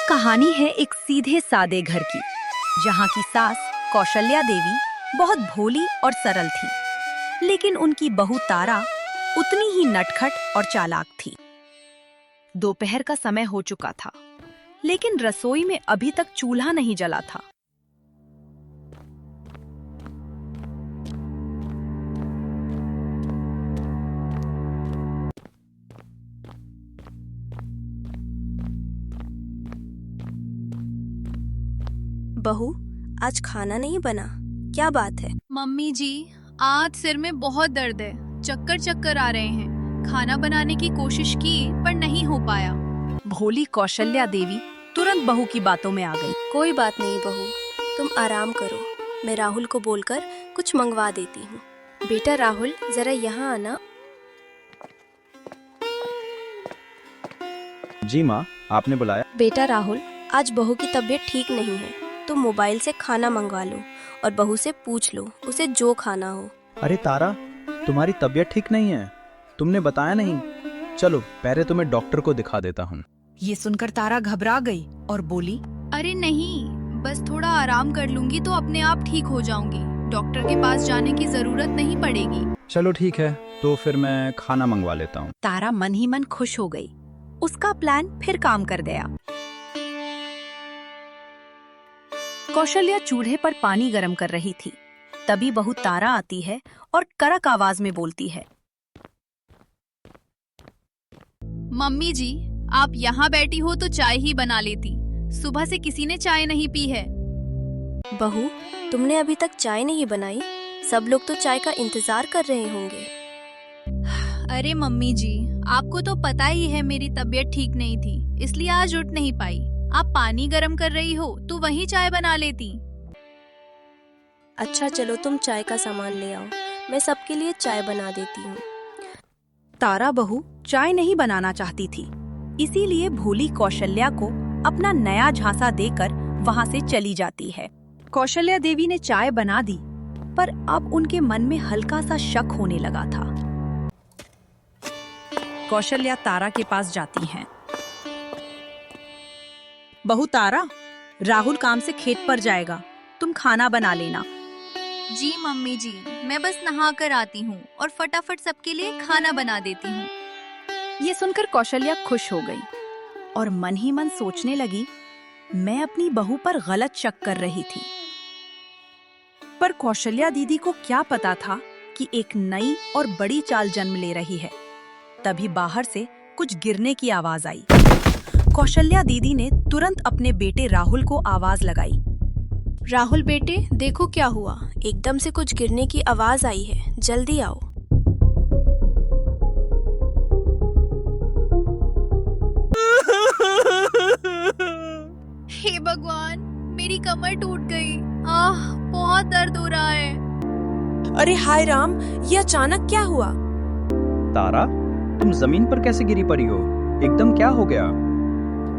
कहानी है एक सीधे सादे घर की, जहाँ की सास कौशल्या देवी बहुत भोली और सरल थी, लेकिन उनकी बहू तारा उतनी ही नटखट और चालाक थी। दोपहर का समय हो चुका था, लेकिन रसोई में अभी तक चूल्हा नहीं जला था। बहू, आज खाना नहीं बना, क्या बात है? मम्मी जी, आज सिर में बहुत दर्द है, चक्कर चक्कर आ रहे हैं। खाना बनाने की कोशिश की पर नहीं हो पाया। भोली कौशल्या देवी तुरंत बहू की बातों में आ गई। कोई बात नहीं बहू, तुम आराम करो, मैं राहुल को बोलकर कुछ मंगवा देती हूँ। बेटा राहुल, जरा यहाँ आना। जी माँ, आपने बुलाया? बेटा राहुल, आज बहू की तबीयत ठीक नहीं है, तुम मोबाइल से खाना मंगवा लो और बहू से पूछ लो उसे जो खाना हो। अरे तारा, तुम्हारी तबीयत ठीक नहीं है, तुमने बताया नहीं। चलो पहले तुम्हें डॉक्टर को दिखा देता हूँ। ये सुनकर तारा घबरा गई और बोली, अरे नहीं, बस थोड़ा आराम कर लूंगी तो अपने आप ठीक हो जाऊंगी। डॉक्टर के पास जाने की जरूरत नहीं पड़ेगी। चलो ठीक है, तो फिर मैं खाना मंगवा लेता हूँ। तारा मन ही मन खुश हो गई। उसका प्लान फिर काम कर गया। कौशल्या चूल्हे पर पानी गर्म कर रही थी। तभी बहू तारा आती है और कड़क आवाज में बोलती है, मम्मी जी, आप यहाँ बैठी हो तो चाय ही बना लेती। सुबह से किसी ने चाय नहीं पी है। बहू, तुमने अभी तक चाय नहीं बनाई? सब लोग तो चाय का इंतजार कर रहे होंगे। अरे मम्मी जी, आपको तो पता ही है मेरी तबीयत ठीक नहीं थी, इसलिए आज उठ नहीं पाई। आप पानी गर्म कर रही हो तो वही चाय बना लेती। अच्छा चलो, तुम चाय का सामान ले आओ, मैं सबके लिए चाय बना देती हूँ। तारा बहू चाय नहीं बनाना चाहती थी, इसीलिए भोली कौशल्या को अपना नया झांसा देकर वहां से चली जाती है। कौशल्या देवी ने चाय बना दी, पर अब उनके मन में हल्का सा शक होने लगा था। कौशल्या तारा के पास जाती हैं। बहू तारा, राहुल काम से खेत पर जाएगा, तुम खाना बना लेना। जी मम्मी जी, मैं बस नहा कर आती हूँ और फटाफट सबके लिए खाना बना देती हूँ। ये सुनकर कौशल्या खुश हो गई और मन ही मन सोचने लगी, मैं अपनी बहू पर गलत शक कर रही थी। पर कौशल्या दीदी को क्या पता था कि एक नई और बड़ी चाल जन्म ले रही है। तभी बाहर से कुछ गिरने की आवाज आई। कौशल्या दीदी ने तुरंत अपने बेटे राहुल को आवाज लगाई। राहुल बेटे, देखो क्या हुआ, एकदम से कुछ गिरने की आवाज आई है, जल्दी आओ। हे भगवान, मेरी कमर टूट गई। बहुत दर्द हो रहा है। अरे हाय राम, ये अचानक क्या हुआ? तारा, तुम जमीन पर कैसे गिरी पड़ी हो? एकदम क्या हो गया?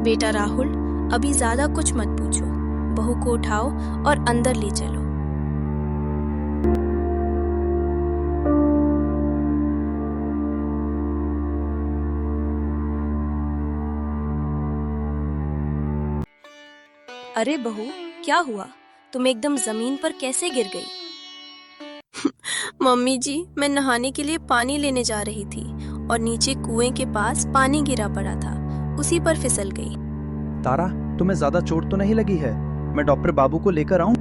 बेटा राहुल, अभी ज्यादा कुछ मत पूछो, बहू को उठाओ और अंदर ले चलो। अरे बहू, क्या हुआ? तुम एकदम जमीन पर कैसे गिर गई? मम्मी जी, मैं नहाने के लिए पानी लेने जा रही थी और नीचे कुएं के पास पानी गिरा पड़ा था, उसी पर फिसल गई। तारा, तुम्हें ज्यादा चोट तो नहीं लगी है? मैं डॉक्टर बाबू को लेकर आऊं?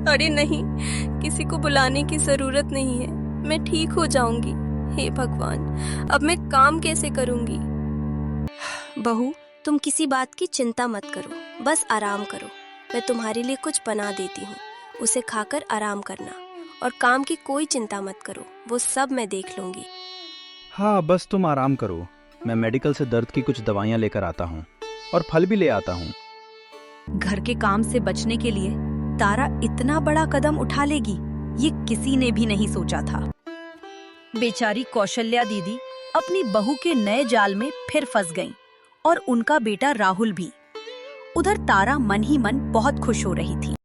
अरे नहीं, किसी को बुलाने की जरूरत नहीं है, मैं ठीक हो जाऊंगी। हे भगवान, अब मैं काम कैसे करूंगी? बहू, तुम किसी बात की चिंता मत करो, बस आराम करो। मैं तुम्हारे लिए कुछ बना देती हूँ, उसे खाकर आराम करना, और काम की कोई चिंता मत करो, वो सब मैं देख लूंगी। हाँ, बस तुम आराम करो, मैं मेडिकल से दर्द की कुछ दवाइयाँ लेकर आता हूँ और फल भी ले आता हूँ। घर के काम से बचने के लिए तारा इतना बड़ा कदम उठा लेगी, ये किसी ने भी नहीं सोचा था। बेचारी कौशल्या दीदी अपनी बहू के नए जाल में फिर फंस गईं और उनका बेटा राहुल भी। उधर तारा मन ही मन बहुत खुश हो रही थी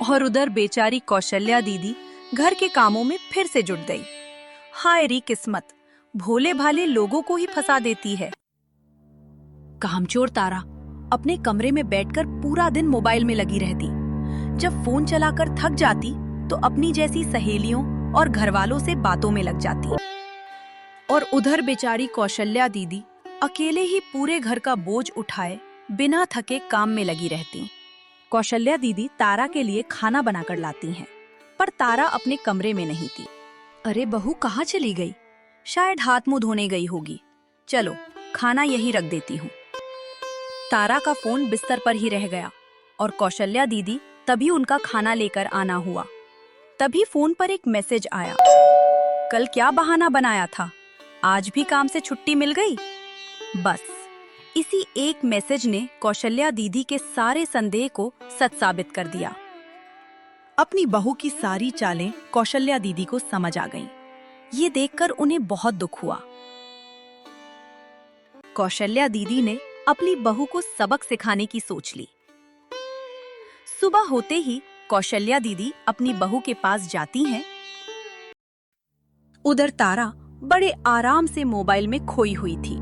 और उधर बेचारी कौशल्या दीदी घर के कामों में फिर से जुट गई। हाय री किस्मत, भोले भाले लोगों को ही फंसा देती है। कामचोर तारा, अपने कमरे में बैठकर पूरा दिन मोबाइल में लगी रहती। जब फोन चलाकर थक जाती तो अपनी जैसी सहेलियों और घरवालों से बातों में लग जाती। और उधर बेचारी कौशल्या दीदी अकेले ही पूरे घर का बोझ उठाए बिना थके काम में लगी रहती। कौशल्या दीदी तारा के लिए खाना बनाकर लाती हैं, पर तारा अपने कमरे में नहीं थी। अरे बहू कहाँ चली गई? शायद हाथ मुंह धोने गई होगी। चलो खाना यहीं रख देती हूँ। तारा का फोन बिस्तर पर ही रह गया और कौशल्या दीदी तभी उनका खाना लेकर आना हुआ। तभी फोन पर एक मैसेज आया। कल क्या बहाना बनाया था, आज भी काम से छुट्टी मिल गई। बस इसी एक मैसेज ने कौशल्या दीदी के सारे संदेह को सच साबित कर दिया। अपनी बहू की सारी चालें कौशल्या दीदी को समझ आ गईं। ये देखकर उन्हें बहुत दुख हुआ। कौशल्या दीदी ने अपनी बहू को सबक सिखाने की सोच ली। सुबह होते ही कौशल्या दीदी अपनी बहू के पास जाती हैं। उधर तारा बड़े आराम से मोबाइल में खोई हुई थी।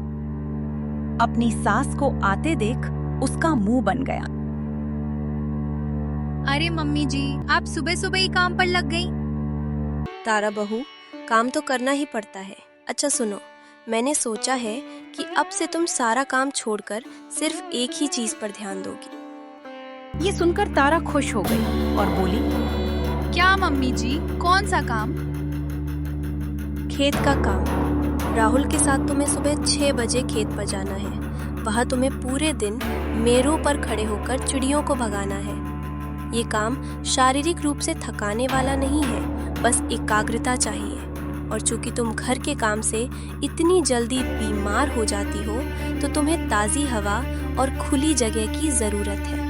अपनी सास को आते देख उसका मुंह बन गया। अरे मम्मी जी, आप सुबह सुबह ही काम पर लग गई। तारा बहू, काम तो करना ही पड़ता है। अच्छा सुनो, मैंने सोचा है कि अब से तुम सारा काम छोड़कर सिर्फ एक ही चीज पर ध्यान दोगी। ये सुनकर तारा खुश हो गई और बोली, क्या मम्मी जी, कौन सा काम? खेत का काम। राहुल के साथ तुम्हें सुबह 6 बजे खेत पर जाना है। वहाँ तुम्हें पूरे दिन मेरों पर खड़े होकर चिड़ियों को भगाना है। ये काम शारीरिक रूप से थकाने वाला नहीं है, बस एकाग्रता चाहिए। और चूंकि तुम घर के काम से इतनी जल्दी बीमार हो जाती हो, तो तुम्हें ताज़ी हवा और खुली जगह की ज़रूरत है।